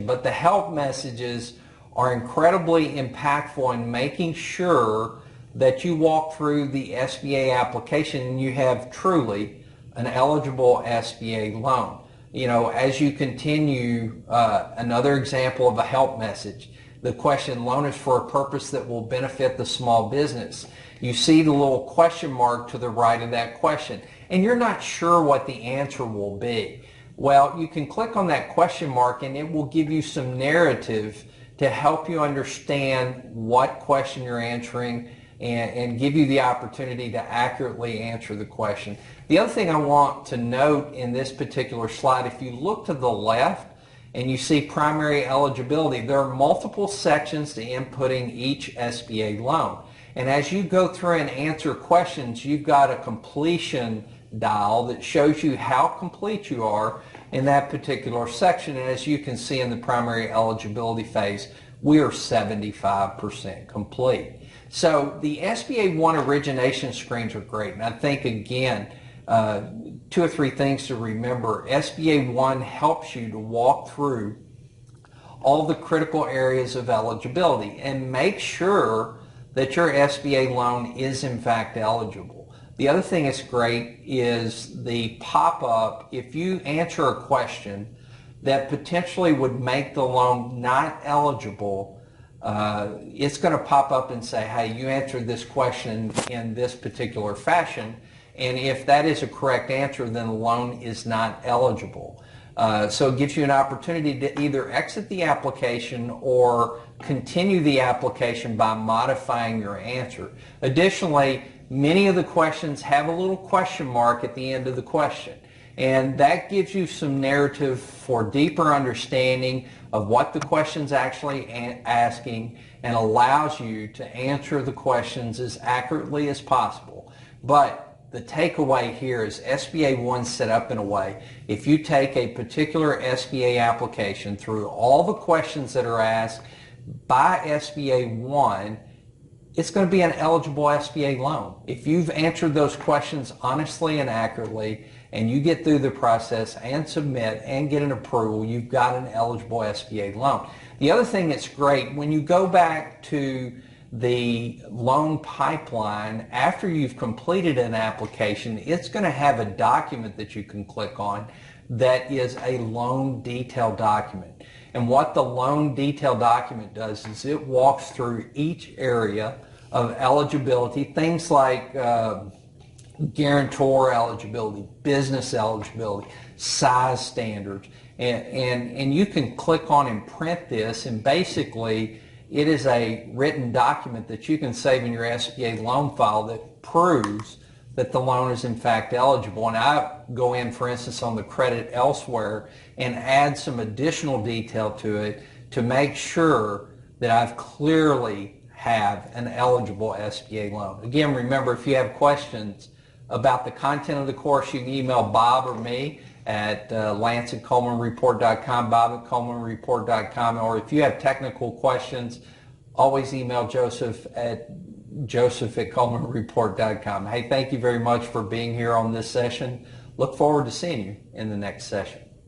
but the help messages are incredibly impactful in making sure that you walk through the SBA application and you have truly an eligible SBA loan. You know, as you continue, another example of a help message, the question, loan is for a purpose that will benefit the small business. You see the little question mark to the right of that question, and you're not sure what the answer will be. Well, you can click on that question mark and it will give you some narrative to help you understand what question you're answering and give you the opportunity to accurately answer the question. The other thing I want to note in this particular slide, if you look to the left and you see primary eligibility, there are multiple sections to inputting each SBA loan. And as you go through and answer questions, you've got a completion dial that shows you how complete you are in that particular section. And as you can see in the primary eligibility phase, we are 75% complete. So the SBA 1 origination screens are great. And I think, again, 2 or 3 things to remember. SBA 1 helps you to walk through all the critical areas of eligibility and make sure that your SBA loan is in fact eligible. The other thing that's great is the pop-up. If you answer a question that potentially would make the loan not eligible, it's going to pop up and say, hey, you answered this question in this particular fashion, and if that is a correct answer, then the loan is not eligible. So it gives you an opportunity to either exit the application or continue the application by modifying your answer. Additionally, many of the questions have a little question mark at the end of the question, and that gives you some narrative for deeper understanding of what the question's actually asking and allows you to answer the questions as accurately as possible. But the takeaway here is SBA 1 set up in a way, if you take a particular SBA application through all the questions that are asked by SBA 1, it's going to be an eligible SBA loan. If you've answered those questions honestly and accurately, and you get through the process and submit and get an approval, you've got an eligible SBA loan. The other thing that's great, when you go back to the loan pipeline, after you've completed an application, it's going to have a document that you can click on that is a loan detail document. And what the loan detail document does is it walks through each area of eligibility, things like guarantor eligibility, business eligibility, size standards, and you can click on and print this, and basically it is a written document that you can save in your SBA loan file that proves that the loan is in fact eligible. And I go in, for instance, on the credit elsewhere and add some additional detail to it to make sure that I've clearly have an eligible SBA loan. Again, remember, if you have questions about the content of the course, you can email Bob or me at lance@colemanreport.com, bob@colemanreport.com, or if you have technical questions, always email Joseph at joseph@colemanreport.com. Hey, thank you very much for being here on this session. Look forward to seeing you in the next session.